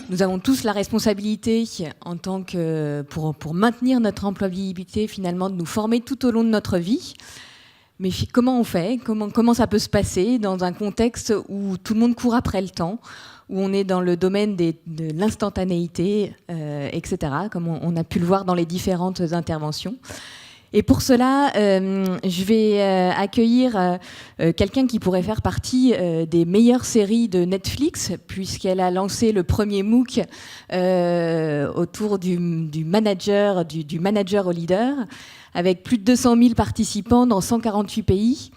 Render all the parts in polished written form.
Nous avons tous la responsabilité, en tant que, pour maintenir notre employabilité, finalement, de nous former tout au long de notre vie. Mais comment on fait ? Comment ça peut se passer dans un contexte où tout le monde court après le temps, où on est dans le domaine de l'instantanéité, etc., comme on a pu le voir dans les différentes interventions. Et pour cela, je vais accueillir quelqu'un qui pourrait faire partie des meilleures séries de Netflix, puisqu'elle a lancé le premier MOOC autour du manager au leader, avec plus de 200 000 participants dans 148 pays.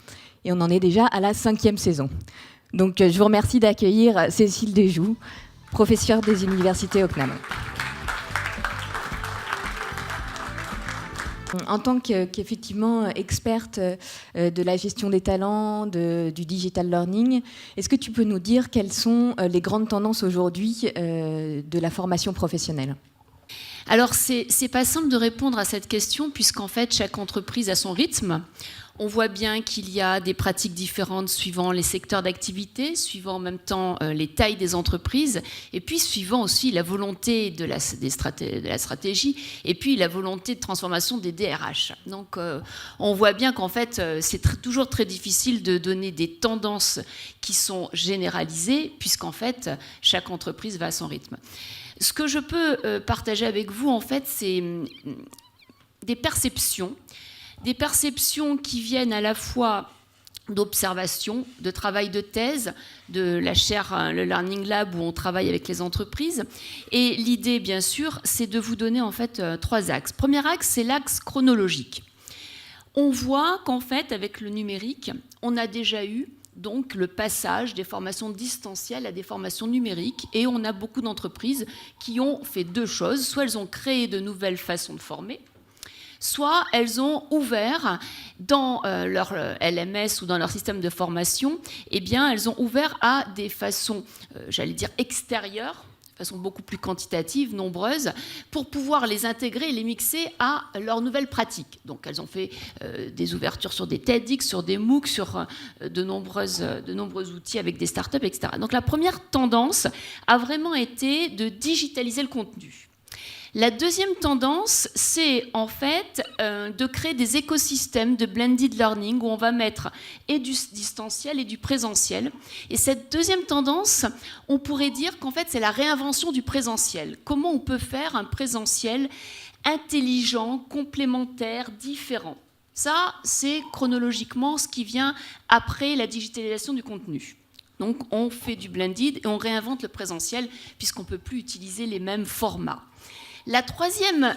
Et on en est déjà à la 5e saison. Donc je vous remercie d'accueillir Cécile Desjous, professeure des universités au CNAM. En tant qu'effectivement experte de la gestion des talents, du digital learning, est-ce que tu peux nous dire quelles sont les grandes tendances aujourd'hui de la formation professionnelle ? Alors, c'est pas simple de répondre à cette question, puisqu'en fait, chaque entreprise a son rythme. On voit bien qu'il y a des pratiques différentes suivant les secteurs d'activité, suivant en même temps les tailles des entreprises, et puis suivant aussi la volonté de la stratégie, et puis la volonté de transformation des DRH. Donc on voit bien qu'en fait, c'est toujours très difficile de donner des tendances qui sont généralisées, puisqu'en fait, chaque entreprise va à son rythme. Ce que je peux partager avec vous, en fait, c'est des perceptions qui viennent à la fois d'observation, de travail de thèse, de la chaire, le Learning Lab, où on travaille avec les entreprises. Et l'idée, bien sûr, c'est de vous donner en fait 3 axes. Premier axe, c'est l'axe chronologique. On voit qu'en fait, avec le numérique, on a déjà eu donc le passage des formations distancielles à des formations numériques, et on a beaucoup d'entreprises qui ont fait 2 choses. Soit elles ont créé de nouvelles façons de former, soit elles ont ouvert dans leur LMS ou dans leur système de formation, eh bien, elles ont ouvert à des façons, j'allais dire, extérieures, de façon beaucoup plus quantitative, nombreuses, pour pouvoir les intégrer et les mixer à leurs nouvelles pratiques. Donc, elles ont fait des ouvertures sur des TEDx, sur des MOOC, sur de nombreux outils avec des startups, etc. Donc, la première tendance a vraiment été de digitaliser le contenu. La deuxième tendance, c'est en fait de créer des écosystèmes de blended learning où on va mettre et du distanciel et du présentiel. Et cette deuxième tendance, on pourrait dire qu'en fait, c'est la réinvention du présentiel. Comment on peut faire un présentiel intelligent, complémentaire, différent ? Ça, c'est chronologiquement ce qui vient après la digitalisation du contenu. Donc, on fait du blended et on réinvente le présentiel puisqu'on ne peut plus utiliser les mêmes formats. La troisième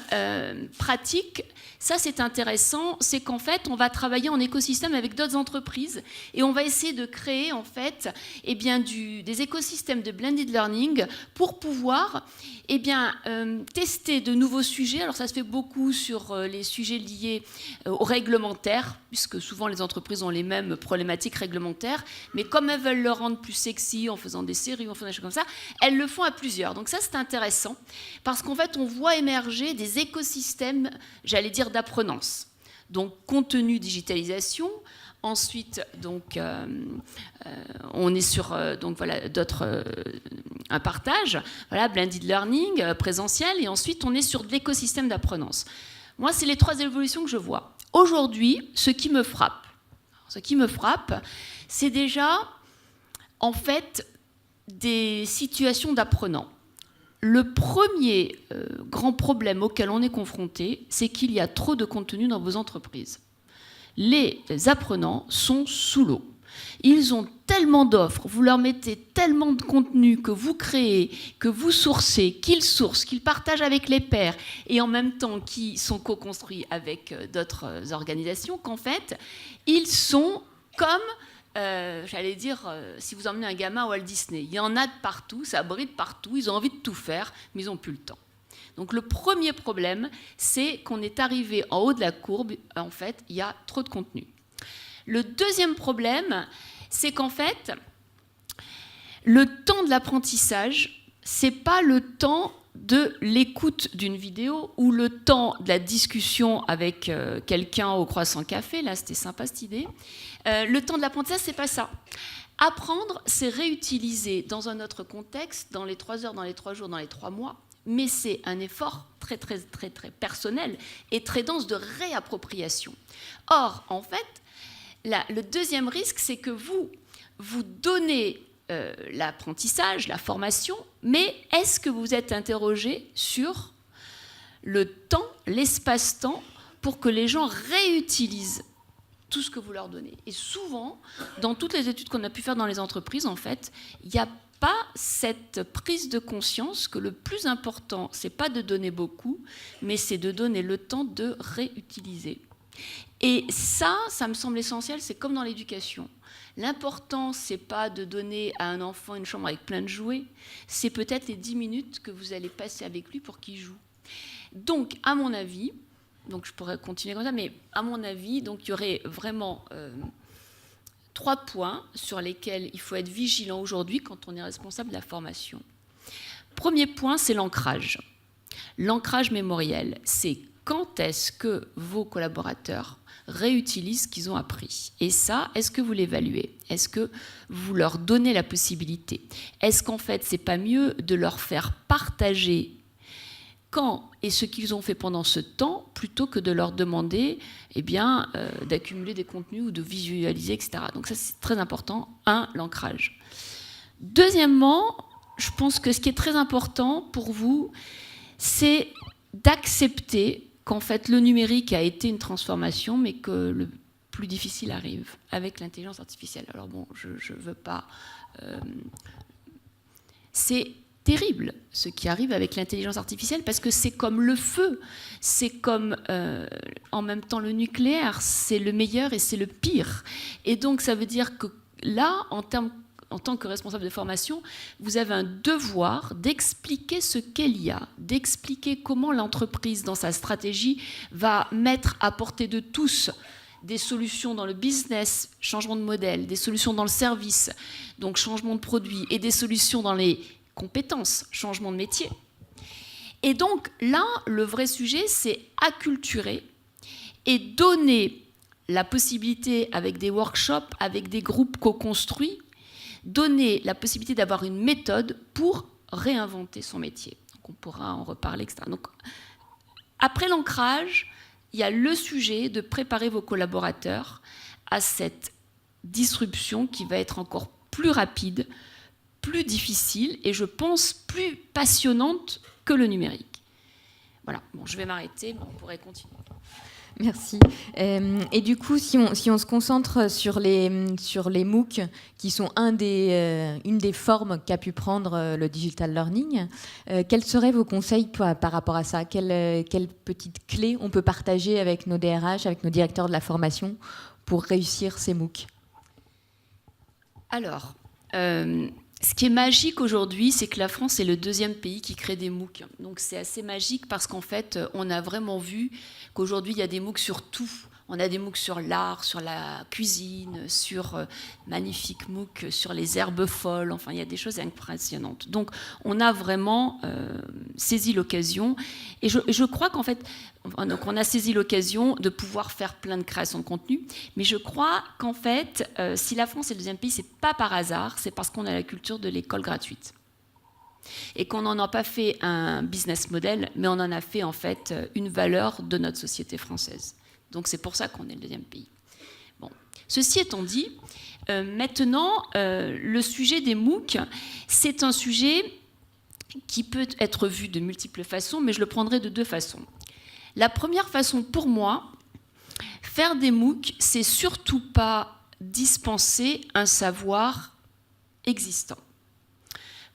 pratique, ça c'est intéressant, c'est qu'en fait on va travailler en écosystème avec d'autres entreprises et on va essayer de créer en fait des écosystèmes de blended learning pour pouvoir tester de nouveaux sujets. Alors ça se fait beaucoup sur les sujets liés au réglementaire, puisque souvent les entreprises ont les mêmes problématiques réglementaires, mais comme elles veulent le rendre plus sexy en faisant des séries, en faisant des choses comme ça, elles le font à plusieurs. Donc ça c'est intéressant, parce qu'en fait on voit émerger des écosystèmes, j'allais dire, d'apprenance. Donc, contenu, digitalisation. Ensuite, donc, on est sur un partage, voilà, blended learning, présentiel, et ensuite on est sur l'écosystème d'apprenance. Moi, c'est les 3 évolutions que je vois. Aujourd'hui, ce qui me frappe, c'est déjà, en fait, des situations d'apprenants. Le premier grand problème auquel on est confronté, c'est qu'il y a trop de contenu dans vos entreprises. Les apprenants sont sous l'eau. Ils ont tellement d'offres, vous leur mettez tellement de contenu que vous créez, que vous sourcez, qu'ils sourcent, qu'ils partagent avec les pairs et en même temps qui sont co-construits avec d'autres organisations, qu'en fait, ils sont comme... j'allais dire, si vous emmenez un gamin à Walt Disney, il y en a de partout, ça brille partout, ils ont envie de tout faire, mais ils n'ont plus le temps. Donc le premier problème, c'est qu'on est arrivé en haut de la courbe, en fait, il y a trop de contenu. Le deuxième problème, c'est qu'en fait, le temps de l'apprentissage, c'est pas le temps de l'écoute d'une vidéo ou le temps de la discussion avec quelqu'un au croissant café, là c'était sympa cette idée. Le temps de l'apprentissage, c'est pas ça. Apprendre, c'est réutiliser dans un autre contexte, dans les 3 heures, dans les 3 jours, dans les 3 mois, mais c'est un effort très, très, très, très personnel et très dense de réappropriation. Or, en fait, le deuxième risque, c'est que vous donnez l'apprentissage, la formation, mais est-ce que vous êtes interrogé sur le temps, l'espace-temps, pour que les gens réutilisent tout ce que vous leur donnez. Et souvent, dans toutes les études qu'on a pu faire dans les entreprises, en fait, il n'y a pas cette prise de conscience que le plus important, c'est pas de donner beaucoup, mais c'est de donner le temps de réutiliser. Et ça me semble essentiel, c'est comme dans l'éducation. L'important, c'est pas de donner à un enfant une chambre avec plein de jouets, c'est peut-être les 10 minutes que vous allez passer avec lui pour qu'il joue. Donc, à mon avis, donc je pourrais continuer comme ça, mais à mon avis, donc, il y aurait vraiment 3 points sur lesquels il faut être vigilant aujourd'hui quand on est responsable de la formation. Premier point, c'est l'ancrage. L'ancrage mémoriel, c'est quand est-ce que vos collaborateurs réutilisent ce qu'ils ont appris. Et ça, est-ce que vous l'évaluez? Est-ce que vous leur donnez la possibilité? Est-ce qu'en fait, c'est pas mieux de leur faire partager quand et ce qu'ils ont fait pendant ce temps, plutôt que de leur demander d'accumuler des contenus ou de visualiser, etc. Donc ça, c'est très important. 1, l'ancrage. Deuxièmement, je pense que ce qui est très important pour vous, c'est d'accepter qu'en fait, le numérique a été une transformation, mais que le plus difficile arrive avec l'intelligence artificielle. Alors bon, je ne veux pas... c'est terrible ce qui arrive avec l'intelligence artificielle, parce que c'est comme le feu, c'est comme en même temps le nucléaire, c'est le meilleur et c'est le pire. Et donc ça veut dire que là, en tant que responsable de formation, vous avez un devoir d'expliquer ce qu'est l'IA, d'expliquer comment l'entreprise, dans sa stratégie, va mettre à portée de tous des solutions dans le business, changement de modèle, des solutions dans le service, donc changement de produit, et des solutions dans les compétences, changement de métier. Et donc là, le vrai sujet, c'est acculturer et donner la possibilité, avec des workshops, avec des groupes co-construits, donner la possibilité d'avoir une méthode pour réinventer son métier. Donc on pourra en reparler, etc. Donc, après l'ancrage, il y a le sujet de préparer vos collaborateurs à cette disruption qui va être encore plus rapide, plus difficile et je pense plus passionnante que le numérique. Voilà, bon, je vais m'arrêter, mais on pourrait continuer. Merci. Et du coup, si on se concentre sur les MOOC, qui sont une des formes qu'a pu prendre le digital learning, quels seraient vos conseils par rapport à ça? Quelles petites clés on peut partager avec nos DRH, avec nos directeurs de la formation pour réussir ces MOOC? Alors, ce qui est magique aujourd'hui, c'est que la France est le 2e pays qui crée des MOOC. Donc c'est assez magique parce qu'en fait, on a vraiment vu qu'aujourd'hui, il y a des MOOC sur tout. On a des MOOC sur l'art, sur la cuisine, sur magnifiques MOOC, sur les herbes folles. Enfin, il y a des choses impressionnantes. Donc, on a vraiment saisi l'occasion. Et je crois qu'en fait, donc on a saisi l'occasion de pouvoir faire plein de créations de contenu. Mais je crois qu'en fait, si la France est le 2e pays, c'est pas par hasard, c'est parce qu'on a la culture de l'école gratuite. Et qu'on n'en a pas fait un business model, mais on en a fait en fait une valeur de notre société française. Donc c'est pour ça qu'on est le 2e pays. Bon. Ceci étant dit, maintenant, le sujet des MOOC, c'est un sujet qui peut être vu de multiples façons, mais je le prendrai de 2 façons. La première façon, pour moi, faire des MOOC, c'est surtout pas dispenser un savoir existant.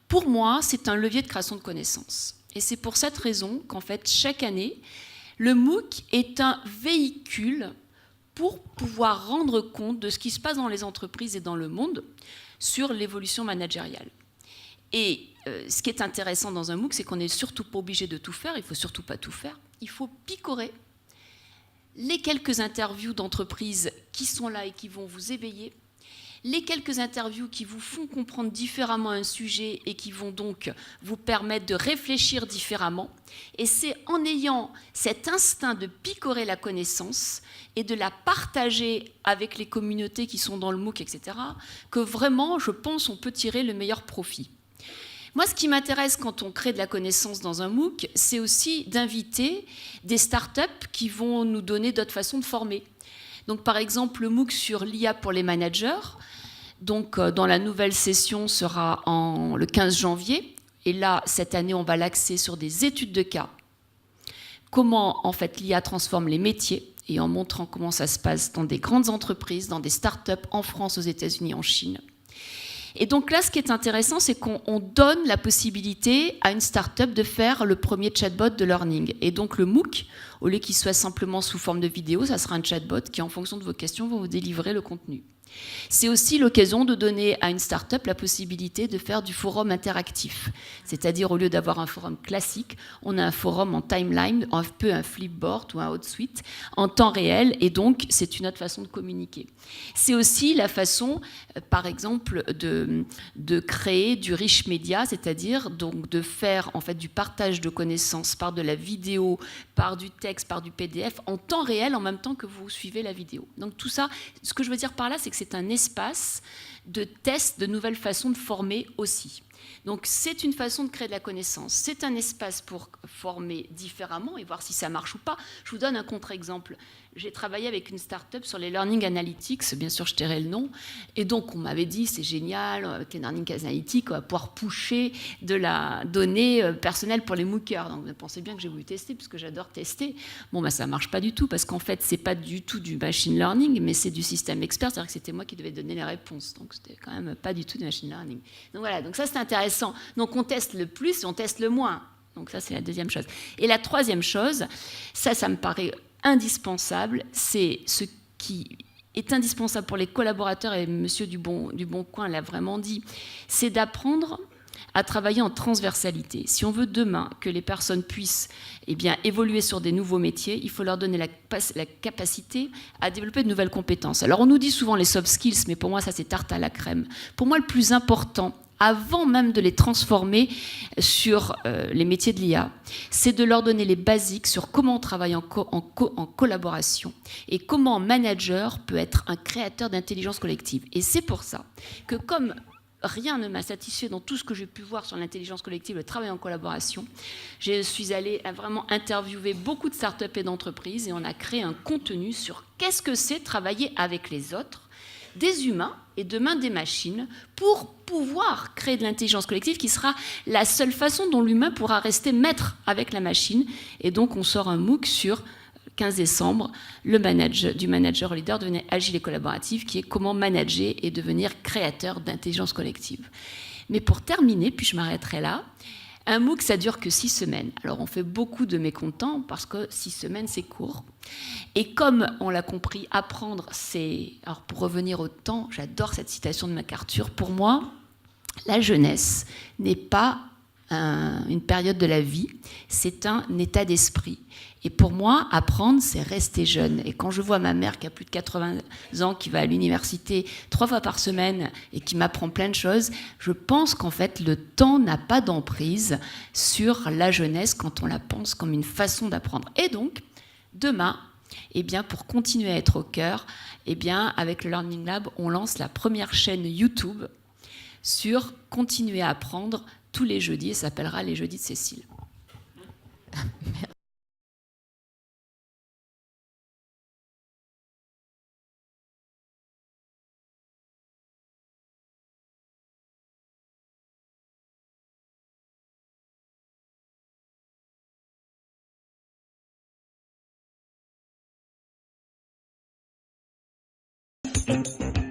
Pour moi, c'est un levier de création de connaissances. Et c'est pour cette raison qu'en fait, chaque année, le MOOC est un véhicule pour pouvoir rendre compte de ce qui se passe dans les entreprises et dans le monde sur l'évolution managériale. Et ce qui est intéressant dans un MOOC, c'est qu'on n'est surtout pas obligé de tout faire, il ne faut surtout pas tout faire. Il faut picorer les quelques interviews d'entreprises qui sont là et qui vont vous éveiller, les quelques interviews qui vous font comprendre différemment un sujet et qui vont donc vous permettre de réfléchir différemment. Et c'est en ayant cet instinct de picorer la connaissance et de la partager avec les communautés qui sont dans le MOOC, etc., que vraiment, je pense, on peut tirer le meilleur profit. Moi, ce qui m'intéresse quand on crée de la connaissance dans un MOOC, c'est aussi d'inviter des startups qui vont nous donner d'autres façons de former. Donc, par exemple, le MOOC sur l'IA pour les managers, donc, dans la nouvelle session sera le 15 janvier. Et là, cette année, on va l'axer sur des études de cas. Comment, en fait, l'IA transforme les métiers et en montrant comment ça se passe dans des grandes entreprises, dans des startups en France, aux États-Unis, en Chine. Et donc là, ce qui est intéressant, c'est qu'on donne la possibilité à une start-up de faire le premier chatbot de learning. Et donc le MOOC, au lieu qu'il soit simplement sous forme de vidéo, ça sera un chatbot qui, en fonction de vos questions, va vous délivrer le contenu. C'est aussi l'occasion de donner à une start-up la possibilité de faire du forum interactif. C'est-à-dire, au lieu d'avoir un forum classique, on a un forum en timeline, un peu un flipboard ou un Hotsuite, en temps réel, et donc c'est une autre façon de communiquer. C'est aussi la façon, par exemple, de créer du rich media, c'est-à-dire donc de faire en fait du partage de connaissances par de la vidéo, par du texte, par du PDF, en temps réel, en même temps que vous suivez la vidéo. Donc tout ça, ce que je veux dire par là, c'est que c'est un espace de test de nouvelles façons de former aussi. Donc c'est une façon de créer de la connaissance, c'est un espace pour former différemment et voir si ça marche ou pas. Je vous donne un contre-exemple. J'ai travaillé avec une start-up sur les Learning Analytics, bien sûr je tairai le nom, et donc on m'avait dit c'est génial, avec les Learning Analytics, on va pouvoir pusher de la donnée personnelle pour les MOOCers. Donc vous pensez bien que j'ai voulu tester, puisque j'adore tester. Bon, ben, ça ne marche pas du tout, parce qu'en fait c'est pas du tout du machine learning, mais c'est du système expert, c'est-à-dire que c'était moi qui devais donner les réponses, donc c'était quand même pas du tout du machine learning. Donc voilà, donc ça c'est intéressant. Donc on teste le plus et on teste le moins. Donc ça c'est la deuxième chose. Et la troisième chose, ça me paraît indispensable, c'est ce qui est indispensable pour les collaborateurs, et Monsieur Duboncoin l'a vraiment dit, c'est d'apprendre à travailler en transversalité. Si on veut demain que les personnes puissent évoluer sur des nouveaux métiers, il faut leur donner la capacité à développer de nouvelles compétences. Alors on nous dit souvent les soft skills, mais pour moi ça c'est tarte à la crème. Pour moi le plus important, avant même de les transformer sur les métiers de l'IA, c'est de leur donner les basiques sur comment on travaille en collaboration et comment un manager peut être un créateur d'intelligence collective. Et c'est pour ça que comme rien ne m'a satisfait dans tout ce que j'ai pu voir sur l'intelligence collective, le travail en collaboration, je suis allée vraiment interviewer beaucoup de startups et d'entreprises et on a créé un contenu sur qu'est-ce que c'est travailler avec les autres, des humains et demain des machines, pour pouvoir créer de l'intelligence collective qui sera la seule façon dont l'humain pourra rester maître avec la machine. Et donc on sort un MOOC sur 15 décembre, du manager au leader devenir agile et collaboratif, qui est comment manager et devenir créateur d'intelligence collective. Mais pour terminer, puis je m'arrêterai là, un MOOC, ça dure que 6 semaines. Alors, on fait beaucoup de mécontents parce que 6 semaines, c'est court. Et comme on l'a compris, apprendre, c'est... Alors, pour revenir au temps, j'adore cette citation de MacArthur. Pour moi, la jeunesse n'est pas une période de la vie, c'est un état d'esprit. Et pour moi, apprendre, c'est rester jeune. Et quand je vois ma mère qui a plus de 80 ans, qui va à l'université 3 fois par semaine et qui m'apprend plein de choses, je pense qu'en fait, le temps n'a pas d'emprise sur la jeunesse quand on la pense comme une façon d'apprendre. Et donc, demain, pour continuer à être au cœur, avec le Learning Lab, on lance la première chaîne YouTube sur continuer à apprendre tous les jeudis, et ça s'appellera les jeudis de Cécile. Merci.